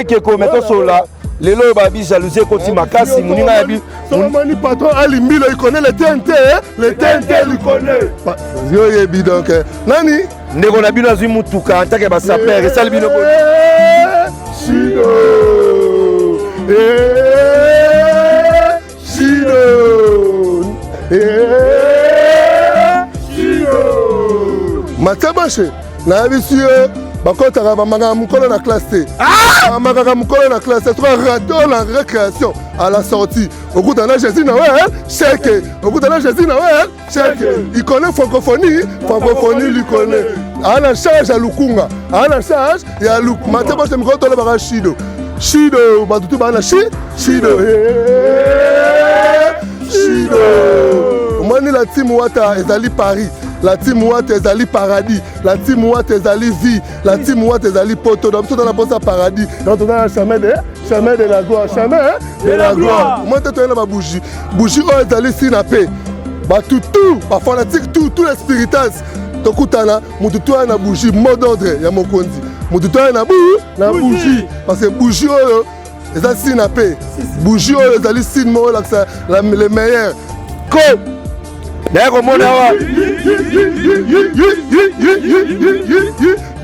Keko meto sola. Lelo babi jalousie koti makasi muninga yabi. Son patron Alimbilo il connaît le TNT, le TNT il connaît. Yo yebi donc nani? Ndeko na bino azui mutuka atake ba saper esali bino ko. Shido. Shido. Shido. Matabache na bisiyo bakota bamanga mukolo na classe. Bamanga mukolo na classe, trois rato la récréation à la sortie. Au coup d'année Jésus Noël, chèque. Au coup d'année Jésus Noël, chèque. Il connaît francophonie, francophonie lui connaît. À la charge à Lukunga, à la charge et à Luk. Maintenant je me retrouve là Shido. Shido, batutu bana Shido. Shido. Mani la team Wata ezali Paris. La team Watt ezali paradis, la team Watt ezali vie, la team Watt ezali poto. Donc tout dans la poste paradis, dans tout dans la chemin de la gloire, chemin de la gloire. Moi tu es là ma bougie, bougie oh ezali sinapé. Bah tout, bah fanatique tous les spiritas. Tokutana, mututu na bougie mot d'ordre ya mokonzi. Mututu na bougie parce que bougie oh ezali sinapé. Bougie oh ezali sin mo la les meilleurs. Comme D'ailleurs, mon awa.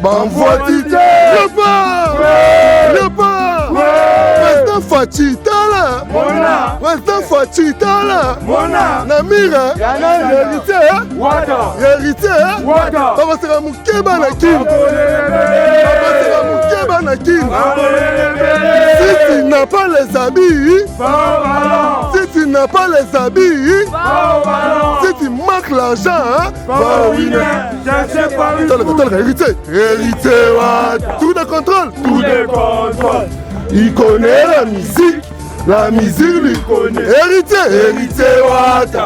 Banvoitité. Lepa. Resta fatitala. Mona. Resta fatitala. Mona. Namira. Hérité. Wata. Hérité. Wata. Papa sera mukeba na kin. Papa sera mukeba na kin. Si tu n'as pas les habits. Si tu n'as pas les habits. Si tu manques l'argent, hein, va au winner. Hérité, tout de contrôle, tout de contrôle. Il connaît la musique lui connaît. Hérité,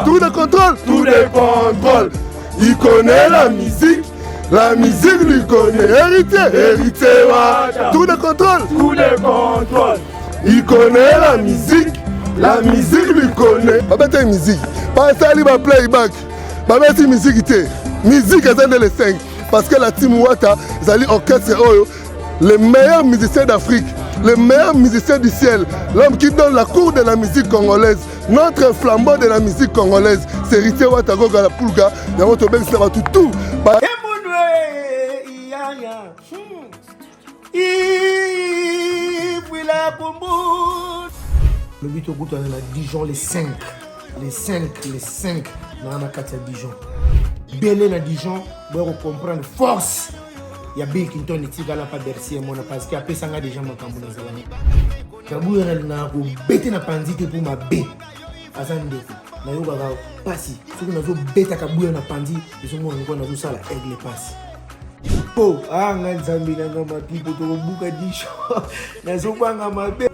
tout de contrôle, tout de contrôle. Il connaît la musique lui connaît. Hérité, tout de contrôle, tout de contrôle. Il connaît la musique lui connaît. Pas bête musique. Pas ça, il va playback. Pas bête musique. Musique est dans les 5. Parce que la team Wata, Zali Orchestre, les meilleurs musiciens d'Afrique, les meilleurs musiciens du ciel, l'homme qui donne la cour de la musique congolaise, notre flambeau de la musique congolaise, c'est Hérité Wata Goga la Pulga, Yamoto Ben Sera tout. Le but au bout de la Dijon, les 5 dans la carte de Dijon. Belé na Dijon, vous comprendre force. Il y a Bill Clinton qui n'a pas Bercy parce qu'il y a des gens qui ont été Kabou est là pour bêter na pandite pour ma bé. Azande. Na yo baba pasi. Si vous n'avez bêta Kabou na pandite, ils ont encore na ça la aigle passe. Po, anga nzambi na ngama pipo to buka Dijon. Na zo kwanga mabe.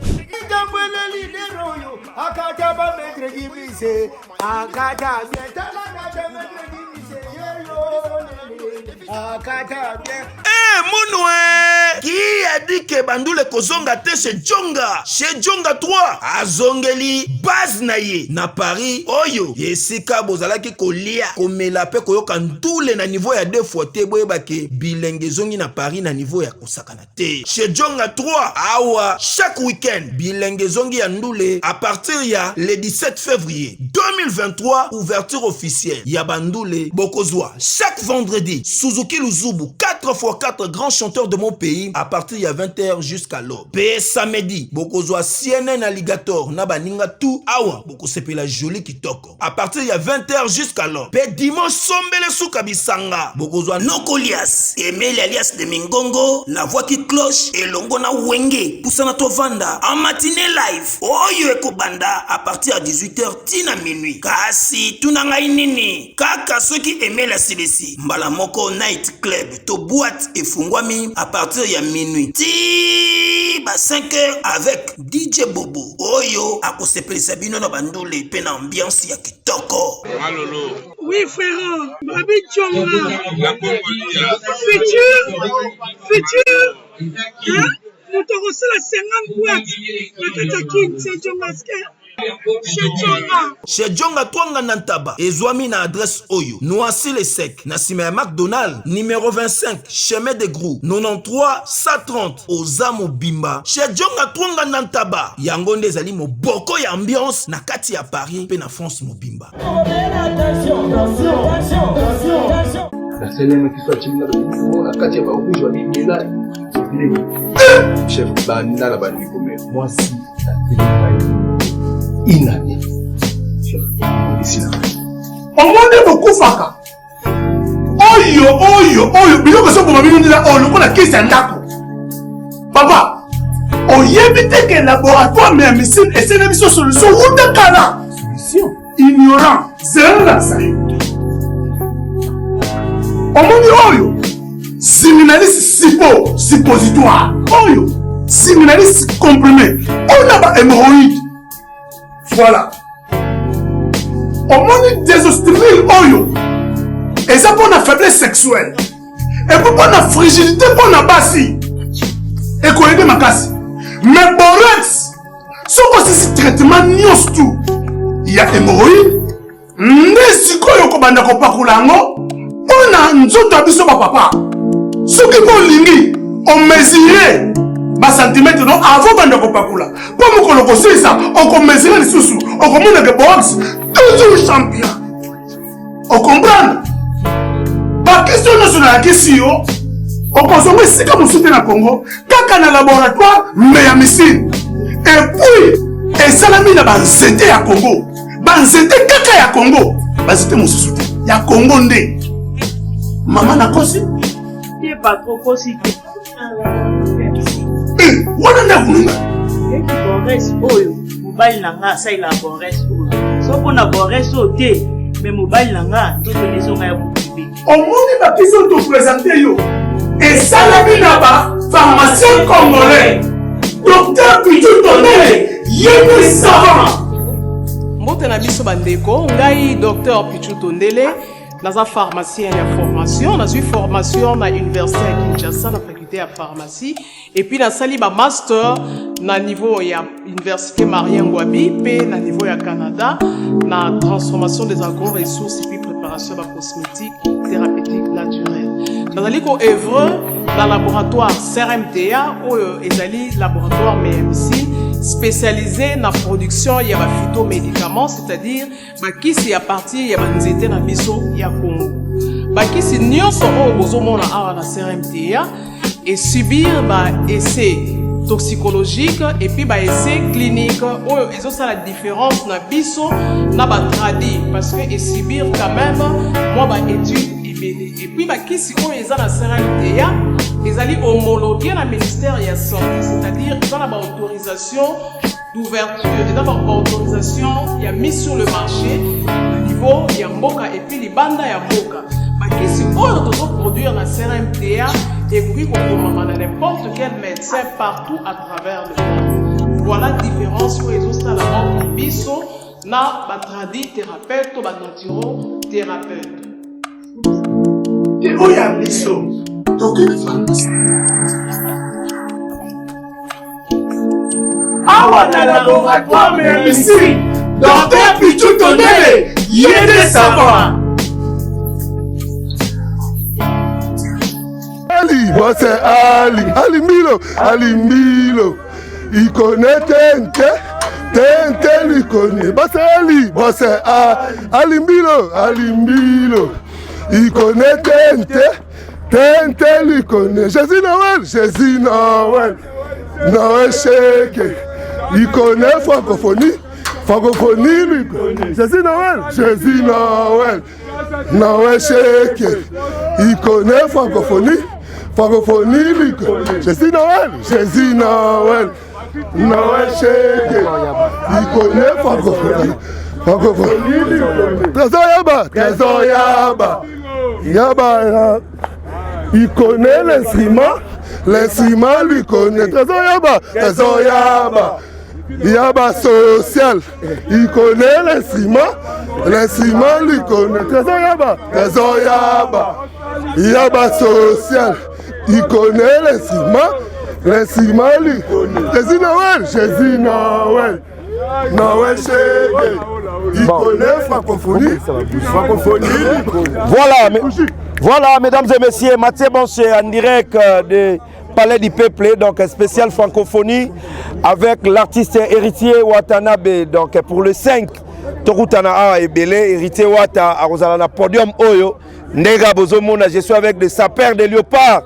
Ngambele leader oyo, akata ba metre gibise, akata bienta la metre gibise. Mounoué qui a dit que Bandoule Kozonga te chez Djonga 3 azongeli base naye na Paris oyo yesika bozalaki kolia komela pe koyoka ndule na niveau ya deux fois te boyebake bilenge zongi na Paris na niveau ya kosakana te chez Djonga 3 awa chaque week-end bilenge zongi ya ndule à partir ya le 17 février 2023 ouverture officielle ya Bandoule Bokozwa chaque vendredi Suzuki Luzubu 4x4 grands chanteurs de mon pays à partir de 20h jusqu'à l'aube. Pe samedi, Bokozwa CNN Alligator na baninga tout awa Bokosepé la jolie kitoko. À partir de 20h jusqu'à l'aube. Pe dimanche sombele soukabisanga. Bokozwa Nokolias, Emile alias de Mingongo, la voix qui cloche et longo na wenge Poussana Tovanda en matinée live. Oyo ekobanda à partir de 18h tina minuit. Kasi tunanga inini. Kaka ceux qui aimaient la CDC. Mbala moko night club to boîte et fungwami à partir de minuit. Ti ba 5h avec DJ Bobo. Oyo akosepeli sabino na bandole pe na ambiance ya kitoko. Malolo. Oui frère, Babi Djonga. La Congolia. Futur. Hein? moto akosala 50 boîte na kati ya kin chez Djonga chez Djonga. Chez Djonga Twanga Nantaba ezwami na adresse oyo Noisy le Sec na sima ya McDonald numéro 25 chemin de Grou 93 130 Ozamo Bimba. Chez Djonga Twanga Nantaba yango nde ezali moboko ya ambiance na kati ya Paris pe na France Mobimba. Chef banda la bandi comme moi si Inani. Omone beaucoup faka. Oyo, biloko so boma bino ndila o lokola kesi ya ndako. Papa, oyebi te ke laboratoire mais médecine essaie biso solution wuta kala. Solution ignorant, zéro la sayo. Omoni oyo, siminaliste suppositoire. Oyo, siminaliste comprimé. On a ba hémorroïde. Voilà. Omoni désostérile oyo. Et ça pour la faiblesse sexuelle. Et pour la fragilité pour la bassi. Et qu'on aide ma casse. Mais borax, ce que c'est traitement nios tout. Il y a hémorroïde. Nesiko yoko banda ko pakulango. On a nzoto abiso ba papa. Ce qui pour lingi, on mesurait ba centimètre non avant banda ko pakula. Pour mo koloko ça, on ko mesurer les sous. On commande que borax toujours champion. On comprend? La question nationale la question, on consomme ici comme on soutient na Congo, kaka na laboratoire mais ya missile. Et puis, et salami na banzete ya Congo, banzete kaka ya Congo, banzete mon soutien ya Congo ndé. Maman na kosi? Il est pas trop kosi. Wana na kununga. Et qui borès oyo, mobile nanga ça il a borès oyo. So pour na borès oté, mais mobile nanga tout les gens ya au monde va qu'ils te présenter yo et salami là-bas pharmacien congolais docteur Pichu Tondele yémi savant mbote na biso bandeko ngai docteur Pichu Tondele naza pharmacien ya formation nazwi formation na université ya Kinshasa na faculté ya pharmacie et puis nasali ba master na niveau ya université Marien Ngouabi pe na niveau ya Canada na transformation des agro-ressources et puis préparation de cosmétiques thérapeutiques naturelles. Dans le œuvre dans le laboratoire CRMTA ou ezali laboratoire MMC spécialisé dans la production de phytomédicaments, c'est-à-dire qui à partir de nzete na biso ya Congo. Qui nyonso o bozomona awa na CRMTA et subir essai toxicologique et puis essai clinique où ils ont la différence na biso na ba tradi parce que et subir quand même moi étude et puis qui si on est na CRMTA ils allaient homologuer la ministère de la santé, c'est-à-dire ils ont la autorisation d'ouverture, ils ont la autorisation il y a mis sur le marché au niveau il y a mboka et puis les bandes ya mboka qui si on doit produire la CRMTA et puis on peut n'importe quel médecin partout à travers le monde. Voilà la différence où ils ont ça la mort biso na batradi thérapeute ou naturo thérapeute. Et où y a biso? Donc il faut. Awa na laboratoire mais ici, docteur Pichu Tondele, yéde savant. Ali, moi c'est Ali Milo, il connaît Tente, il connaît, moi c'est Ali, moi c'est Ali Milo, il connaît Tente, il connaît, Jésus Noël, Noël Chèque, il connaît francophonie lui connaît, Jésus Noël, Noël Chèque, il connaît francophonie lui connaît, Jésus Noël, Noël Chèque, il connaît francophonie lui connaît, Trésor Yaba, il connaît l'instrument lui connaît, Trésor Yaba social, il connaît l'instrument lui connaît, Trésor Yaba social, il connaît l'instrument lui connaît. Jésus Noël. Noël Chégué. Il connaît francophonie. Voilà, mesdames et messieurs, Mathieu Bonché en direct de Palais du Peuple, donc spécial francophonie avec l'artiste héritier Watanabe. Donc pour le 5, Torutana et Belé, héritier Wata, à Rosalana Podium Oyo, Nega Bozomona, je suis avec des sapeurs de léopard,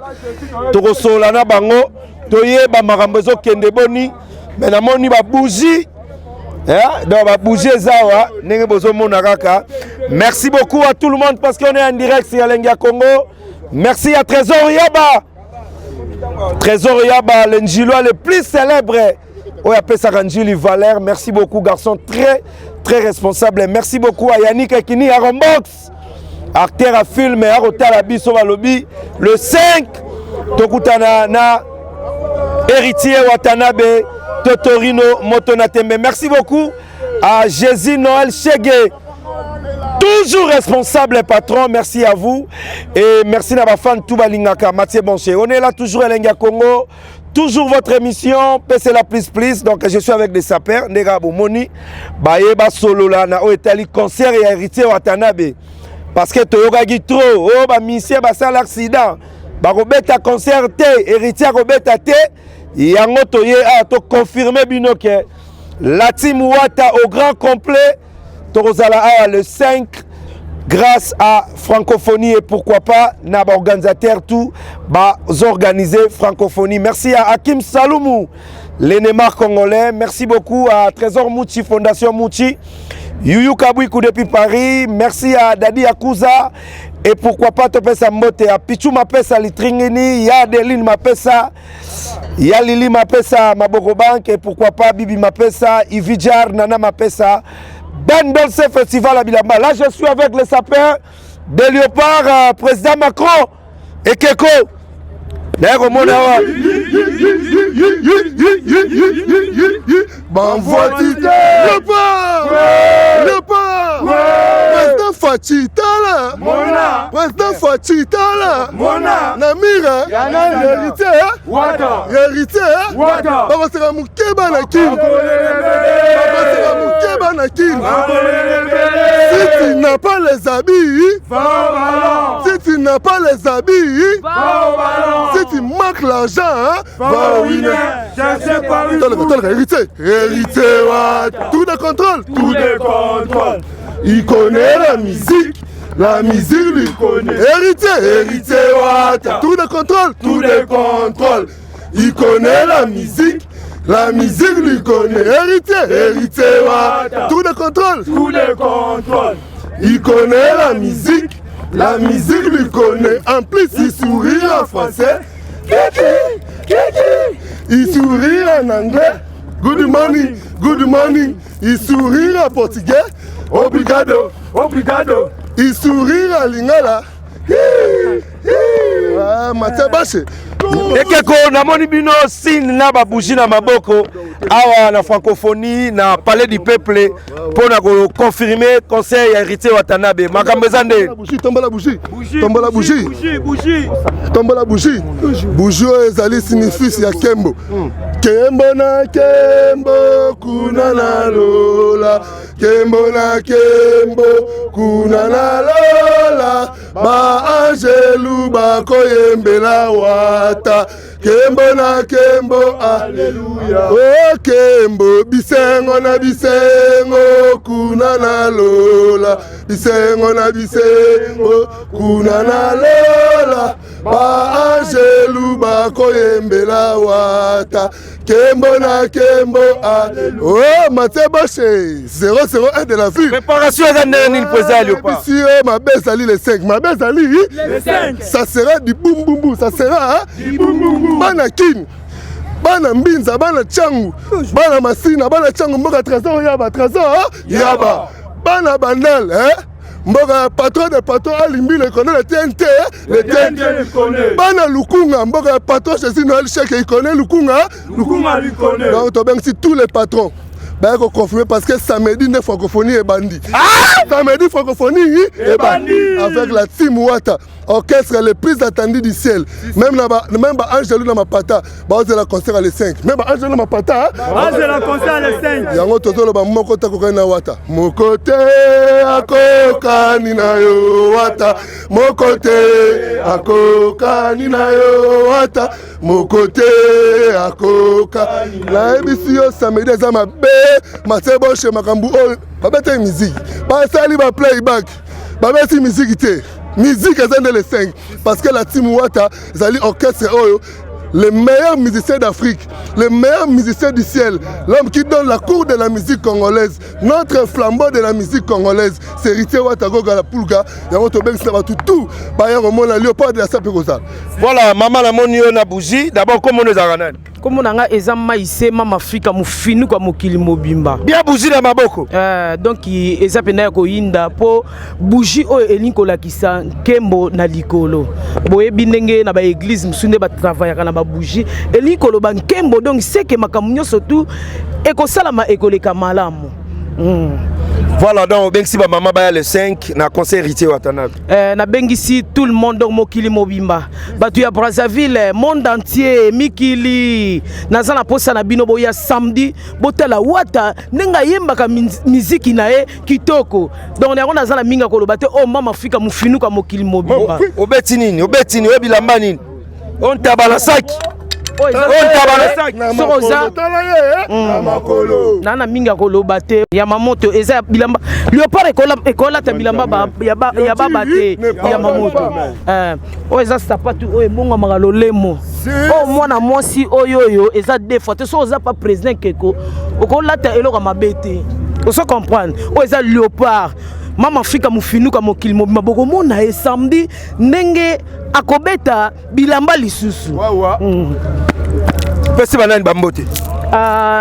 Torosolana Bango, Toye Bamarambezo Kendeboni, mais la moni ba bougie. Donc, merci beaucoup à tout le monde parce qu'on est en direct sur Alenga Congo. Merci à Trésor Yaba. Trésor Yaba, l'Enjilois le plus célèbre. On appelle ça Ranjili Valère. Merci beaucoup, garçon très responsable. Merci beaucoup à Yannick Ekini, à Rombox, acteur à film, à Rotalabi, Sovalobi. Le 5, Tokutana na héritier Watanabe. Totorino Motonatembe. Merci beaucoup à Jésus Noël Chégué, toujours responsable patron. Merci à vous et merci à ma fan Toubalingaka Mathieu Bonché. On est là toujours à Lenga Congo, toujours votre émission PC la plus. Donc je suis avec des sapeurs Nega Bomoni Bayeba Solo là na Oetali concert et héritier Watanabe parce que Toyoga Gitro oh ba monsieur ba sal accident ba robeta concert té héritier robeta té. Yango toye a to confirmer bino que la team Wata au grand complet Torozala a le 5 grâce à francophonie et pourquoi pas n'a pas organisateur tout bah organiser francophonie. Merci à Hakim Saloumou, l'énémar congolais. Merci beaucoup à Trésor Mouchi, Fondation Mouchi, Yuyu Kabouikou depuis Paris. Merci à Dadi Akouza. Et pourquoi pas Topesa Mbote à Pichou Mapesa Litringini, ya Adeline Mapesa, ya Lili Mapesa Maboko Bank et pourquoi pas Bibi Mapesa, Ividjar, Nana Mapesa, Ben Dolce Festival à Bilamba. Là je suis avec les sapeurs de Léopard, président Macron et Keko. D'ailleurs au monde Président Fatitala Président Fatitala Namira héritier Babasera Mukeba na Kin Si tu n'as pas les habits Si tu n'as pas les habits Si tu manques l'argent va au winner. Héritier tout de contrôle Il connaît la musique lui connaît. Héritier Wata. Tout de contrôle Il connaît la musique lui connaît. Héritier Wata. Tout de contrôle Il connaît la musique lui connaît. En plus il sourit en français. Il sourit en anglais. Good morning. Il sourit en portugais. Obrigado. Il sourit en lingala. Mathieu Bonché. Ekeko namoni bino signe na babuji na maboko awa na francophonie na Palais du Peuple pour na confirmer conseil héritier Watanabe makambo ezande tombola bougie bougie ezali signifie ya kembo na kembo kuna na lola kembo na kembo kuna na lola ba angelu ba koyembela Wata kembo na kembo alleluya o kembo bisengo na bisengo kuna na lola bisengo na bisengo kuna na lola ba angelu ba koyembela Wata kembo na kembo oh Mathieu Bonché 001 de la vie préparation à nini président Léopard ici ma baisse ali le 5 ça sera du boum boum boum ça sera du boum boum boum bana kin bana mbinza bana changu bana masina bana changu mboka trésor yaba bana bandal mboka patron de patron alimbi le connaît le TNT bana lukunga mboka patron Jésus Noël Chèque il connaît lukunga lui connaît donc to si tous les patrons ben confirmer parce que samedi ne francophonie est bandit samedi francophonie est bandit avec la team Wata. Orchestre le plus attendu du ciel. Même Angelou dans ma pata, c'est la concert à les 5. Même Angelou dans ma pata, c'est la concert à les 5. Il y a un autre mon côté à Wata. Mon côté à Kokanina yo Wata. Mon côté à Kokanina yo Wata. Mon côté à Kokanina. La émission samedi à ma bé, ma tebo chez Makambu. Babette musique. Basali ba playback. Babette musique té. Musique est les 5 parce que la team Wata, Zali orchestre Oyo, les meilleurs musiciens d'Afrique, les meilleurs musiciens du ciel, l'homme qui donne la cour de la musique congolaise, notre flambeau de la musique congolaise, c'est Héritier Wata Goga la Pulga, et on te baigne ça va tout, par exemple, la léopard de la Saperosa. Voilà, maman la monio na bougie, d'abord comment nous arrangeons. Comme on a ezama ise mama Afrika mufinu kwa mokili mobimba. Bien bougie na maboko. Donc ezapena ko inda po bougie o elinko la kisa kembo na likolo. Boye binenge na ba église msunde ba travailler na ba bougie elinko lo ba kembo donc c'est que makamunyo surtout ekosalama ekoleka malamu. Voilà donc bengisi ba mama ba le 5 na concert Héritier Watanabe. Na bengisi tout le monde donc mokili mobimba. Batu ya Brazzaville monde entier mikili nazana posa na bino boya samedi botela Wata nenga yemba ka muziki na e kitoko. Donc na nazana minga koloba te o mama Afrika mufinu ka mokili mobimba. Obeti nini obilamba nini? On tabalasaki. Nana minga koloba te ya mamoto eza bilamba léopard ekola ta bilamba ya baba te ya mamoto o eza sapatu o ebonga magalolemo o mwana mwasi oyo eza deux fois te so oza pas président keko okolata eloko mabete o so comprendre o eza léopard mama Afrika mufinuka mokili mobimba boko mona e samedi ndenge akobeta bilamba lisusu pesi banani bambote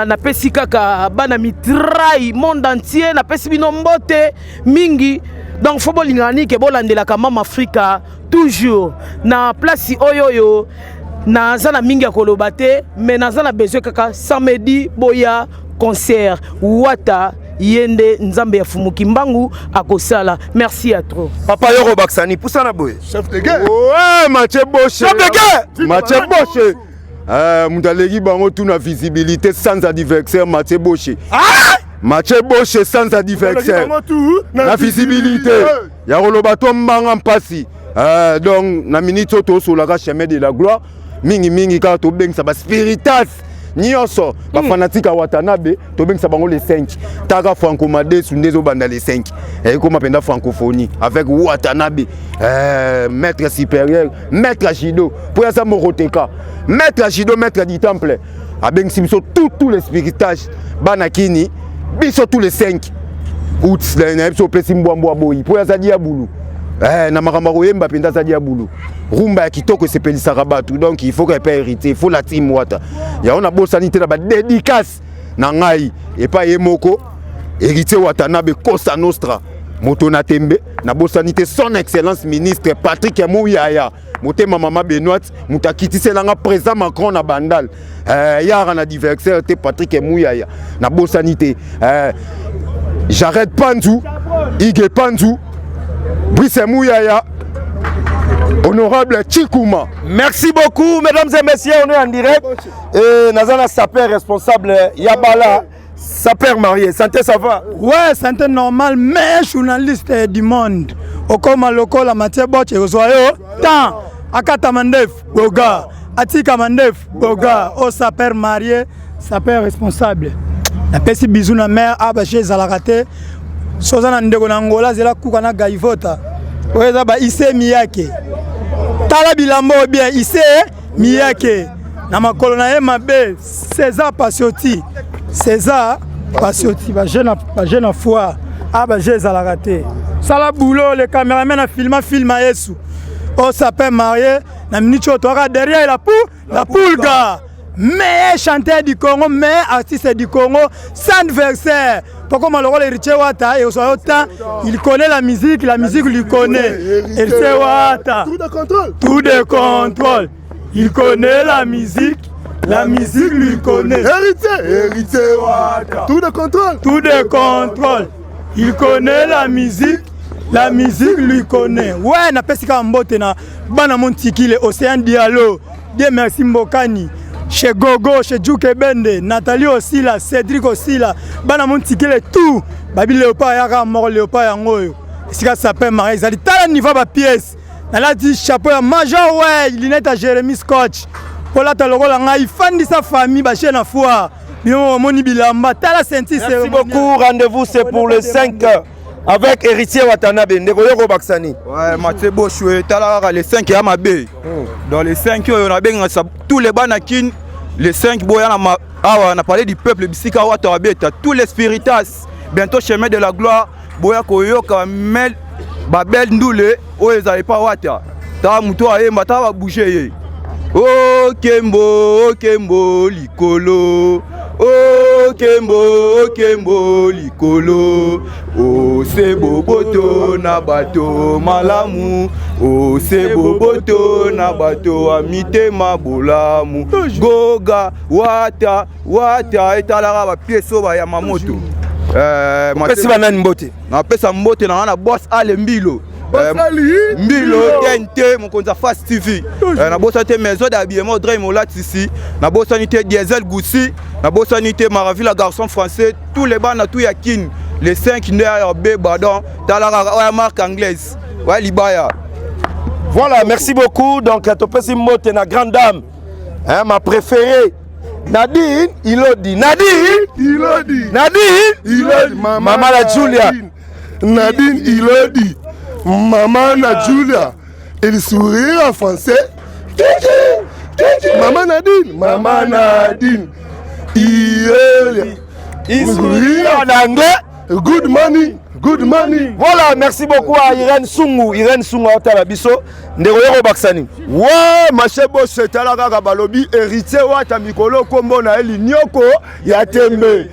na pesi kaka bana mitrai monde entier na pesi bino mbote mingi donc faut bolingani ke bolandela ka mama Afrika toujours na place oyoyo na zana mingi ya koloba te mais na zana besoin kaka samedi boya concert Wata yende nzambe ya fumuki mbangu akosala. Merci à trop papa yoro baksani pusana boye chef de guerre. Ouais, Mathieu Boche. Chef de guerre. Mathieu Boche. Moudalegi bango tout na visibilité sans adversaire Mathieu Boche. Mathieu Boche sans adversaire. Na visibilité. Ya rolobato mbanga mpasi. Donc na minute to sur la chemin de la gloire. Mingi ka to beng sa ba spiritas. Nyonso ba fanatique à Watanabe to beng sa bango les 5. Taga Franco Madé sundezo banda les 5. Et comme appenda francophonie avec Watanabe maître supérieur, maître Jido pour ça moroteka. Maître Jido, maître du temple. A beng simso tous les spiritages banakini biso tous les 5. Août na biso pesi mbwambwa boyi pour ça diabulu. Na makambo yemba penda ça diabulu. Rumba ya kitoko sepelisaka batu donc il faut que pas hériter, il faut la team Wata. Ya on a beau sanité na ba dédicace na ngai et pas yemoko héritier Watanabe Costa Nostra. Motona Tembe na beau sanité son excellence ministre Patrick Mouyaya. Motema mama Benoît mutakitise langa président Macron na bandal. Yara na diversaire te Patrick Mouyaya. Na beau sanité J'arrête Panzou, Ige Panzou, Brice Mouyaya. Honorable Chikouma. Merci beaucoup, mesdames et messieurs, on est en direct. Et Nazana Saper, responsable Yabala, Saper marié. Santé, ça va? Ouais, santé normal, mais journaliste du monde. Au comme local, la matière boche, au soyo, tant, Akata Mandef, Boga, Atika Mandef, Boga, au Saper marié, Saper responsable. La pesi bisou na mère, Abaché Zalakate, Sozana Ndegonangola, Zela Koukana Gaivota. Ouais, ça va, Issé Miyake. Tala bilambo bien ici Miyake na makolonae mabe César Passioti ba jeune foi ba jeune la raté sala boulot le caméraman a film Yesu on s'appelle marié na minute to derrière la Pulga mais chanteur du Congo mais artiste du Congo sans adversaire. Pourquoi le rôle Héritier Wata et au temps il connaît la musique lui connaît. Héritier Wata. Tout de contrôle. Il connaît la musique lui connaît. Héritier Wata. Tout de contrôle. Il connaît la musique la musique lui connaît. Ouais, na pesika mbote na bana montikile Océan Diallo, Dieu merci Mbokani. Chez Gogo, chez Djuke Bende, Nathalie aussi là, Cédric aussi là, bana montikile tout. Babi Léopard yaka mort Léopard yangoyo. Sika s'appelle Marie, ça dit tala niveau ba pièce. Na la dit chapeau à major ouais, lunette à Jérémy Scotch. Pour la taloko la ngai fan de sa famille ba chez na foi. Bien moni bilamba tala senti. Merci beaucoup, rendez-vous c'est pour le 5 avec Héritier Watanabe Ndeko Yoko Baksani. Ouais, Mathieu Bochoué, tala les 5 ya mabé. Dans les 5 on a bien tous les banakin, les 5 boya na on a parlé du peuple bisika wata abeta, tous les spiritas. Bientôt chemin de la gloire, boya koyoka mel babel ndoule o ezali pa wata. Ta muto ayemba ta ba bouger. O kembo likolo. O kembo likolo. O se boboto na bato malamu. O se boboto na bato amite mabolamu. Goga wata etalara ba pieso ba ya mamoto. Pesi banani mbote. Na pesa mbote na boss ale mbilo. Mbilo TNT mokonza Fast TV. Na bossa te maison d'habillement Dream Olat ici. Na bossa nité Diesel Goussi, na bossa nité Maravilla garçon français, tous les bandes tout yakin, les 5 NRB badon, la marque anglaise. Ouais Libaya. Voilà, merci beaucoup. Donc Topesi Mbote na grande dame. Hein, ma préférée. Nadine Ilodi. Maman la Julia. Nadine Ilodi. Maman na Julia. Il sourit en français. Maman Nadine. Il sourit en anglais. Good morning. Voilà, merci beaucoup à Irène Sungu Otalabiso. Ndeko Baksani. Ouais, Machebo Setalaka Balobi, héritier Wata Mikolo Kombo na Linyoko ya Tembe.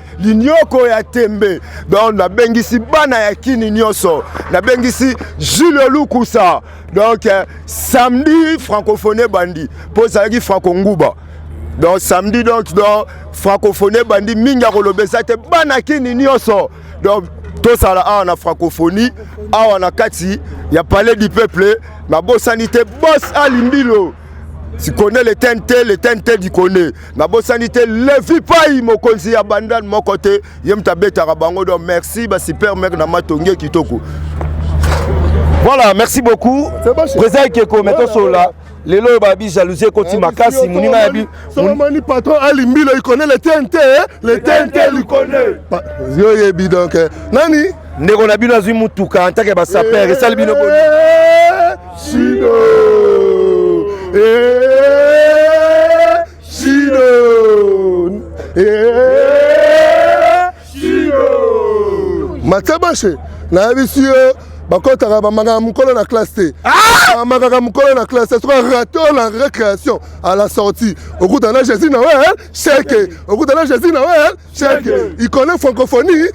Donc, na bengisi bana ya kini nyoso. Na bengisi Jules Lukusa. Donc, samedi, francophone bandi. Pour ça, il franco nguba. Donc, samedi, donc, francophone bandi, minga kolobesa te bana kini nyoso. Donc, tout ça là, on a francophonie, on a kati, il y a palais du peuple, ma boss sanité, boss Alimbilo. Tu connais le TNT du connaît. Ma boss sanité, levi pas, mon conseiller à Bandan, mon côté, yem tabeta rabango, donc merci, bah super mec, na matongue kitoko. Voilà, merci beaucoup. Président Keko, mettons sur là. Lelo babi jalousie koti makasi muninga yabi. Solomoni patron Alimbilo, il connaît le TNT, le TNT il connaît. Yo yebi donc nani? Ndeko na bino azui mutuka antake ba saper esali bino boni. Shido. Matsabache na bisio bakotaka bamaka mukolo na classe te. Bamaka mukolo na classe te. Soit raté la récréation à la sortie. Okutana Jésus na ouais, chèque. Okutana Jésus na ouais, chèque. Il connaît francophonie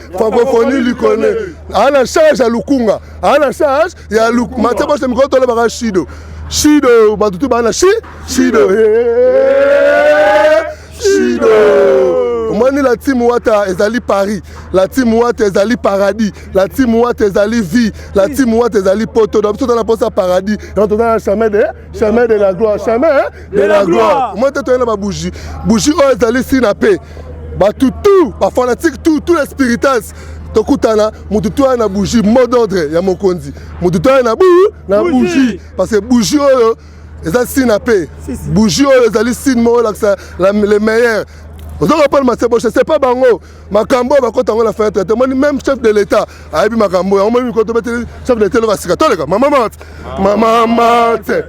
lui connaît. À la charge à Lukunga. À la charge il y a Luk. Matsabache mukolo to le baka Shido. Shido batutu bana Shido. Mani la team Wata ezali Paris, la team Wata ezali Paradis, la team Wata ezali Vie, la team Wata ezali Poto. Donc tout on a pensé à Paradis, et on tourne à chemin de la gloire, chemin de la gloire. Moi tu as ma bougie oh ezali sinapé, bah tout, bah fanatique tous les spiritas. Tokutana mututu na bougie mot d'ordre ya mokonzi. Mututu na bougie parce que bougie oh ezali sinapé, bougie oh ezali sin mo les meilleurs. Vous avez pas le Matsebo, je ne sais pas bango. Makambo va quand on la fenêtre. Même chef de l'État a eu Makambo. On m'a dit quand chef de l'État va se casser. Maman Mate.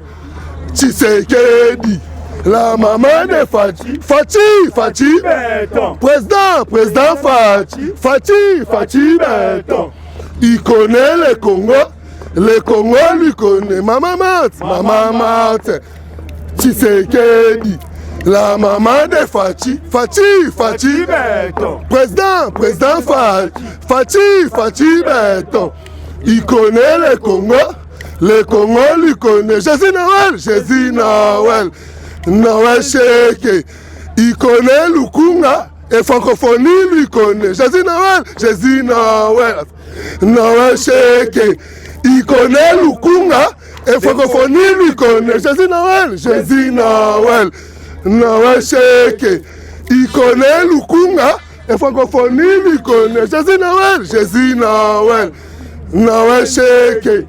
Tshisekedi. La maman de Fachi. Président Fachi Beton. Il connaît le Congo lui connaît. Maman Mate. Tshisekedi. La maman de Fachi Beton. Président Fachi Beton. Il connaît le Congo lui connaît. Jésus Noël. Noël Cheke. Il connaît Lukunga et francophonie lui connaît. Jésus Noël. Noël Cheke. il connaît Lukunga, et francophonie lui connaît. Jésus Noël, Noël Cheke, il connaît Lukunga, et francophonie lui connaît. Jésus Noël, Noël Cheke,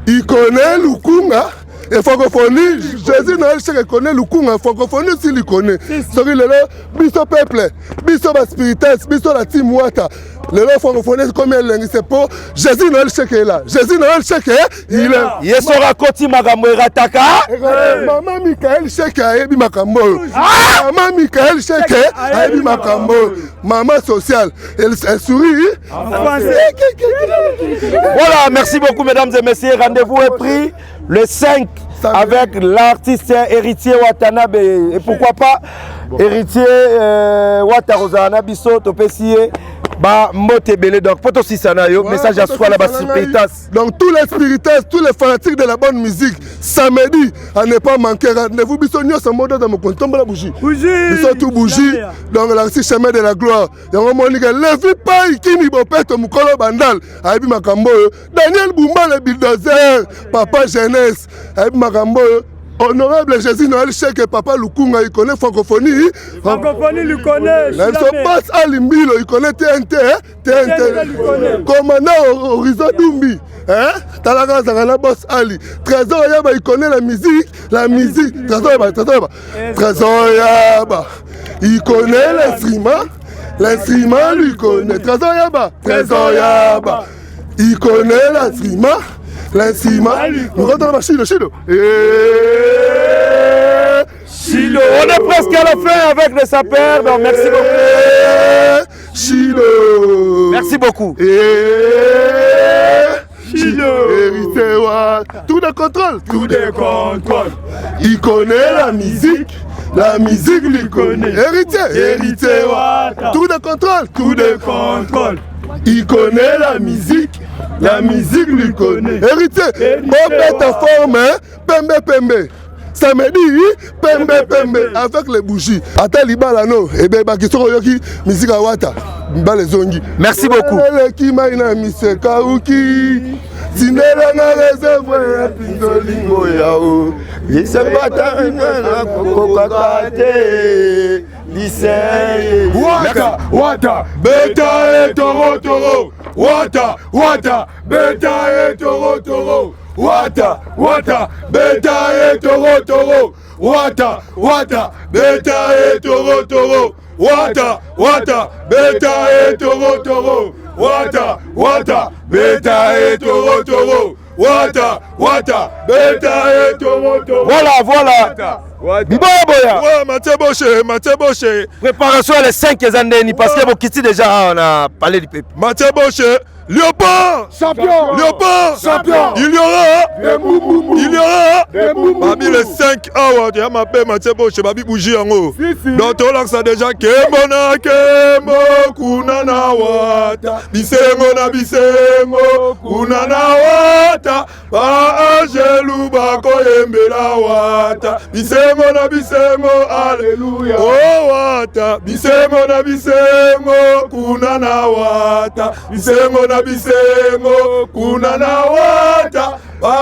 il connaît Lukunga. Et francophonie, Jésus Noël Cheke connaît Lukunga, francophonie aussi lui connaît. Sorry, le biso peuple, biso la spirites, biso la team Wata. Le francophonie, c'est combien de c'est pour Jésus Noël Cheke est là. Jésus Noël Cheke, il est. Yesora Koti Magambo Rataka. Maman Michael Cheke a ébi Makambo. Maman Michael Cheke a ébi Makambo. Maman sociale, elle sourit. Voilà, merci beaucoup mesdames et messieurs. Rendez-vous est pris le 5 avec l'artiste héritier Watanabe. Et pourquoi pas héritier Watarozana Bisso Topesiye. Bah, Motebele, donc, pour aussi ça, message à soi là-bas, spiritas. Donc, tous les spiritas, tous les fanatiques de la bonne musique, samedi, à ne pas manquer, rendez-vous, bisogno, ça mode dans mon compte, tombe la bougie. Bisogno, tout bougie, donc, là, c'est chemin de la gloire. Et on m'a dit que levez pas, Ikini Bopet, Moukolo Bandal, Aïbi Makambo, Daniel Boumba, le bulldozer, Papa Jeunesse, Aïbi Makambo. Honorable Jésus Noël Cheke, Papa Lukunga, il connaît francophonie. Francophonie, il connaît. Il se passe à Limbilo, il connaît TNT. Commandant Horizon Dumbi. Talaga Zagana Boss Ali. Trésor Yaba, il connaît la musique. Trésor Yaba. Il connaît l'instrument lui connaît. Trésor Yaba. Il connaît l'instrument. Nous rentrons dans Chido. Chido, on est presque à la fin avec les sapeurs, donc merci beaucoup. Chido. Merci beaucoup. Chido. Tout de contrôle. Il connaît la musique lui connaît. Héritier. Tout de contrôle. Il connaît la musique lui connaît. Héritier, bon bête forme, pembe. Samedi, pembe, avec les bougies. Ata libala no, et bien, qui sont yoki, musique à Wata, zongi. Merci beaucoup. Qui m'a une miseka uki. Sinela na réserve, pindolingo yao. Yisepata na kokakate. Wata, beta et toro. Wata, beta et toro. Wata, beta et toro. Wata, beta et toro. Wata, beta et toro. Wata, beta et toro. Wata, beta et toro. Voilà. Biboya. Ouais, Mathieu Boche. Préparation les 5 années, parce que Bokiti déjà, on a parlé du peuple. Mathieu Boche. Léopard champion. Il y aura Babi les 5 hours. Tu as ma paix, Mathieu Boche, Babi bougie en haut. Donc, tu as déjà Kembo, Kunana Wata. Bisengo, Kunana Wata. Ba Angelou, Bako Yembela Wata. Bisengo, Alléluia. Oh Wata. Bisengo, Kunana Wata. Bisengo, Kunana Wata. Ba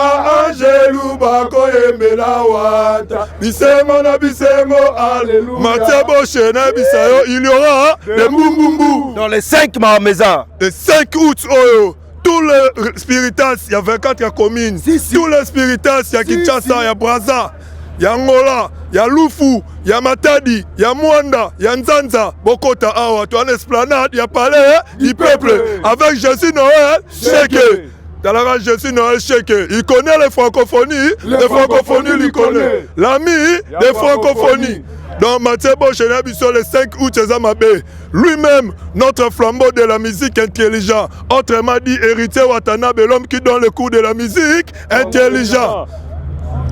Angelou, Bako Yembela Wata. Bisengo, Alléluia. Mathieu Boche, Nabisayo, il y aura des Mbumbumbu. Dans les 5 maisons. Le 5 août, tous les spiritas, il y a 24 communes. Tous les spiritas, il y a Kinshasa, il y a Brazza, il y a Angola, il y a Lufu, il y a Matadi, il y a Mwanda, il y a Nzanza, Bokota Awa, tu as l'esplanade, il y a Palais du peuple, avec Jésus Noël Cheke. Talara Jésus Noël Cheke, il connaît les francophonies, les francophonies lui connaissent. L'ami des francophonies. Donc Mathieu Boche sur le 5 août, lui-même, notre flambeau de la musique intelligente, autrement dit héritier Watanabe, l'homme qui donne le coup de la musique intelligent.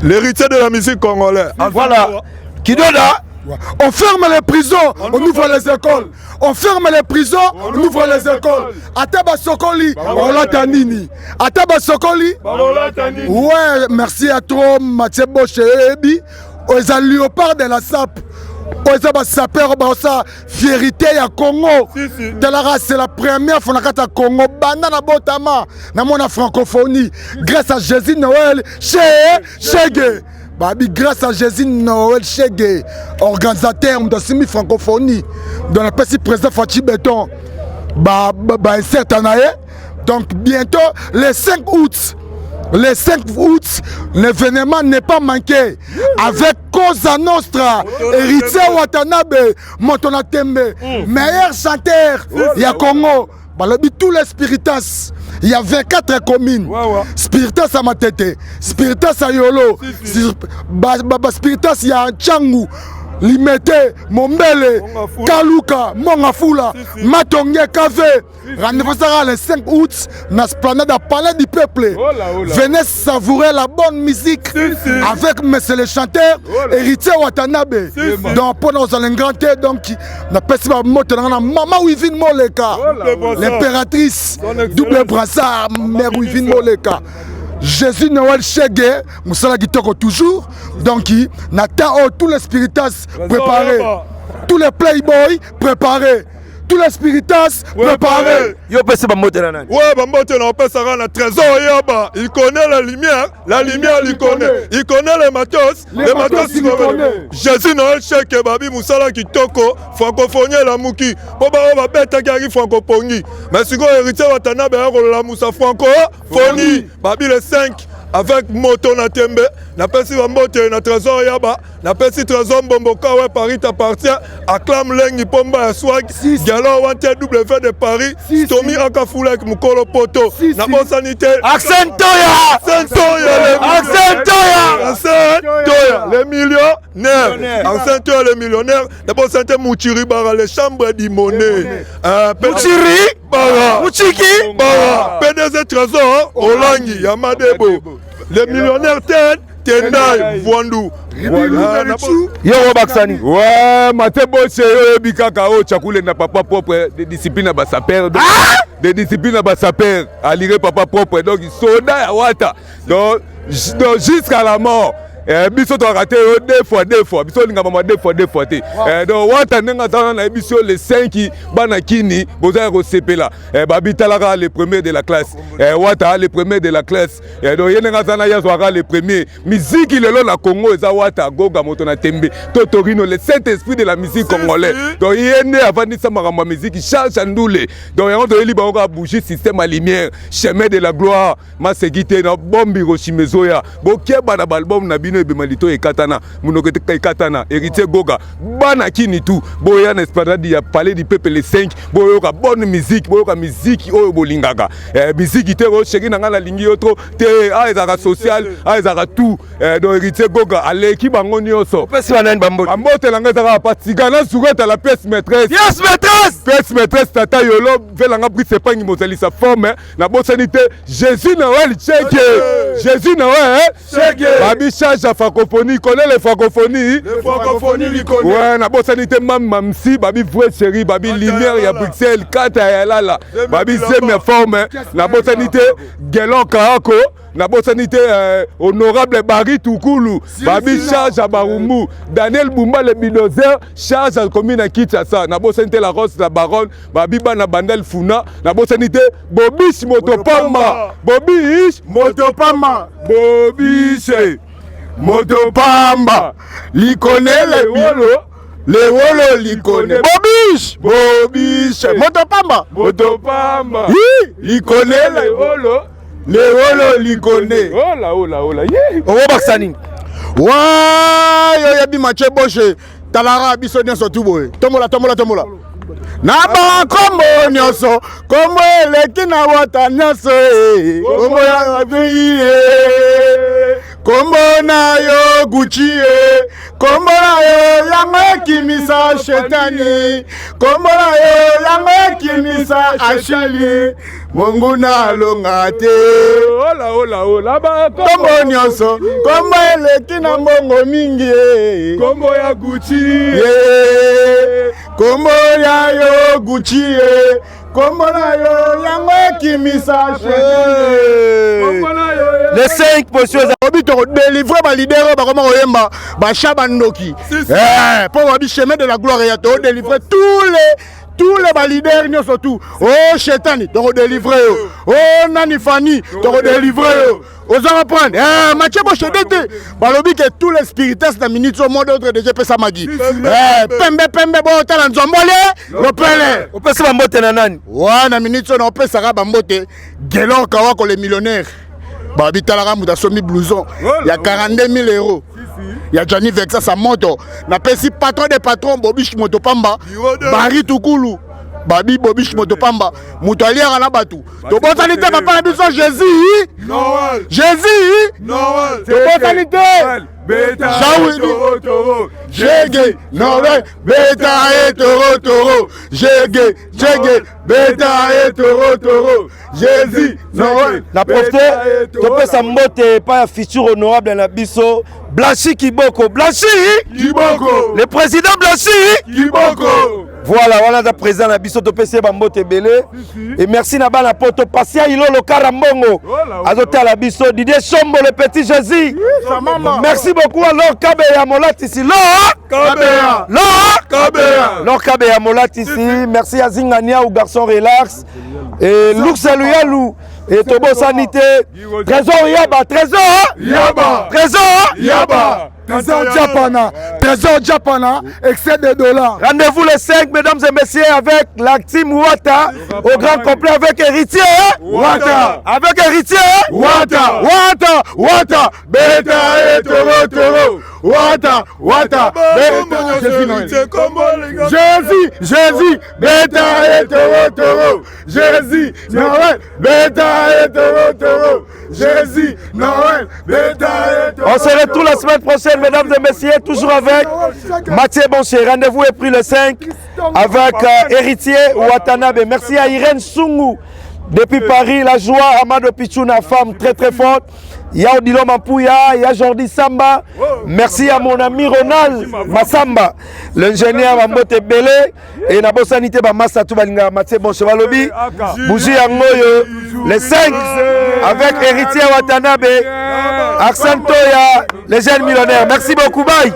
L'héritier de la musique congolaise. Voilà. Qui donne là? On ferme les prisons, on ouvre les écoles. On ferme les prisons, on ouvre les écoles. Ataba Sokoli, Olatanini. Ataba Sokoli. Ouais, merci à toi, Mathieu Boche. Aux léopards de la SAP. oza basaper baosa fierité ya Congo talara c'est la première fois na kata Congo banda na botama na mona francophonie grâce à Jésus Noël Chege babi grâce à Jésus Noël Chege organisateur de semi francophonie dans la petit président Fachi Béton ba certainaye donc bientôt le 5 août. Le 5 août, l'événement n'est pas manqué. Avec Cosa Nostra, Héritier Watanabe, Montona Tembe, meilleur chanteur, il y a Congo. Tous les Spiritas, il y a 24 communes. Spiritas à Matete, Spiritas à Yolo, Spiritas il y a Tchangou. Limete, Mombele, Kaluka, Mongafula, Matongue, Kave. Rendez-vous le 5 août, dans la planète à Palais du Peuple. Venez savourer la bonne musique avec monsieur le chanteur, Héritier Watanabe. Donc, pour nous aller grandir, donc, on a Maman Wivine Moleka, l'impératrice, double brassard, Mère Wivine Moleka. Jésus Noël Chege, Moussala Gitoko toujours. Donc, Nathan, tous les spiritas préparés, tous les playboys préparés, tous les spiritas préparés. Yo pese ba moto nani? Ouais, ba moto na pesa na trésor yaba. Il connaît la lumière il connaît. Il connaît les matos il connaît. Jésus Noël Chege babi Moussala Kitoko, francophonie la muki. Boba ba beta gari francophonie. Mais si go héritier Watanabe la Moussa francophonie. Babi le 5 avec moto na tembe na pesi ba moto na trésor yaba na pesi trésor Mbomboka ouais Paris t'appartient acclame lengi pomba ya swag galo wante W de Paris Tommy Akafula Mukolo Poto na bonne sanité Accentoya les millionnaires Accentoya les millionnaires d'abord santé Mouchiri Bara les chambres de monnaie Mouchiri Bara Mouchiki Bara PDG trésor Olangi Yamadebo les millionnaires Tendai Vwandu Yo Baksani. Ouais, Matebo Cheyo Bikaka o Chakule na papa propre de discipline à sa père. De discipline à sa père. À lire papa propre donc soda ya wata. Donc jusqu'à la mort. Biso to raté deux fois biso linga mama deux fois té donc wata nenga tana na biso les 5 bana kini boza ko sepela babi talaka les premiers de la classe wata les premiers de la classe donc yenga tana ya soara les premiers musique le long la Congo eza wata goga moto na tembe totorino le saint esprit de la musique congolaise donc yene avant ni sama ma musique change ndoule donc on doit liba on bouger système à lumière chemin de la gloire ma sécurité na bombi rochimezoya bokieba na album na Bemalito et Katana, Monokote Katana, Héritier Goga, Bana Kini tout, Boyan Esplanade, ya Palais du Peuple les 5, Boyoka bonne musique, Boyoka musique, Oyo Bolingaga, musique qui te recherche dans la ligne autre, te Aizara social, Aizara tout, donc Héritier Goga, allez qui bangoni oso. Pesi wanen bambo. Ambote langazara patigana sourette à la pièce maîtresse. Yes maîtresse. Pièce maîtresse Tata Yolo, velanga pris c'est pas une mozali sa forme, la bonne sanité, Jésus Noël Chege, Jésus Noël Chege, Babi charge francophonie, connaît les francophonies. Les francophonies, les connaît. Ouais, na bosanité mamsi, babi vrai chéri, babi lumière ya Bruxelles, kata ya lala. Babi c'est mes formes, na bosanité Gelon Kaako, na bosanité honorable Barry Tukulu, babi charge à Barumbu, Daniel Bumba le bulldozer, charge à commune à Kinshasa, na bosanité la Rose la Baronne, babi bana bandel Funa, na bosanité Bobish Motopamba, Bobish Motopamba, Bobish Motopamba, li connaît les wolo, li connaît. Bobiche, Motopamba, li connaît les wolo, li connaît. Hola, yeah. Owo Baksani. Wa yo yabi mache boshe, talara biso nyoso tuboy. Tomola. Na ba kombo nyoso, kombo eleki na wata nyoso kombo ya biye. Kombo na yo Gucci kombo na yo yango kimisa shetani kombo na yo yango kimisa ashali Mungu na longate Hola ba kombo nyonso kombo eleki na mbongo mingi kombo ya Gucci kombo ya yo Gucci kombo na yo yango kimisa shetani kombo na yo Les 5 positions. Obi to délivrer ba leader ba comment oyemba ba Chabandoki. Pour Obi chemin de la gloire ya to délivrer tous les leaders nous surtout. Oh Chetani, to délivrer. Oh Nani Fani, to délivrer. Osons apprendre. Mathieu Bochedete. Balobi que tous les spiritistes dans minute au monde d'autre de GP Samagi. Pembe bo tala nzombole, lopele. On peut se bambote na nani? Ouais, na minute on peut ça bambote. Gelon Kawako les millionnaires. Babi talaka muta somi blouson. Il y a 42 000 euros. Il y a Johnny Vexa sa moto. Na pesi patron des patrons Bobish Motopamba. Bari Tukulu. Babi Bobish Motopamba. Moutalière na batu. To botalité papa na biso Jésus. Noël. Jésus. Noël. To botalité. Beta Toro. Jégué. Noël. Beta et Toro. Jégué. Beta et Toro. Jésus. Noël. La profité, tu peux s'emboter pas un futur honorable dans la biso. Blanchi Kiboko. Le président Blanchi Kiboko. Voilà le président la biso topesi bambote belé. Et merci na bana poto Passia Ilolo Karambongo. Azote la biso Didier Chombo le petit Jésus. Merci beaucoup alors Kabeya Molatisi. Lors Kabeya Molatisi. Merci à Zingania ou garçon relax. Et Lux Luyalou. Et Tobo Sanité. Trésor Yaba. Trésor Japana, excès de dollars. Rendez-vous les 5, mesdames et messieurs, avec la team Wata, au grand complet avec Héritier. Wata. Beta et Toro. Wata. Jésus. Beta et Toro. Jésus. Noël. Beta et Toro. Jésus. Noël. Beta et Toro. On se retrouve la semaine prochaine, mesdames et messieurs, toujours avec Mathieu Boncher. Rendez-vous est pris le 5 avec Héritier Watanabe. Merci à Irène Sungu depuis Paris, la joie, Amado Pichouna, femme très forte. Il y a Odilo Mampouya, il y a Jordi Samba. Merci à mon ami Ronald Massamba, l'ingénieur Mambote Belé et Nabo Sanité Bamassa Toubalinga Mathieu Boncher Balobi. Bougie Angoyo, les 5 avec Héritier Watanabe, Arsène Toya, les jeunes millionnaires. Merci beaucoup, bye.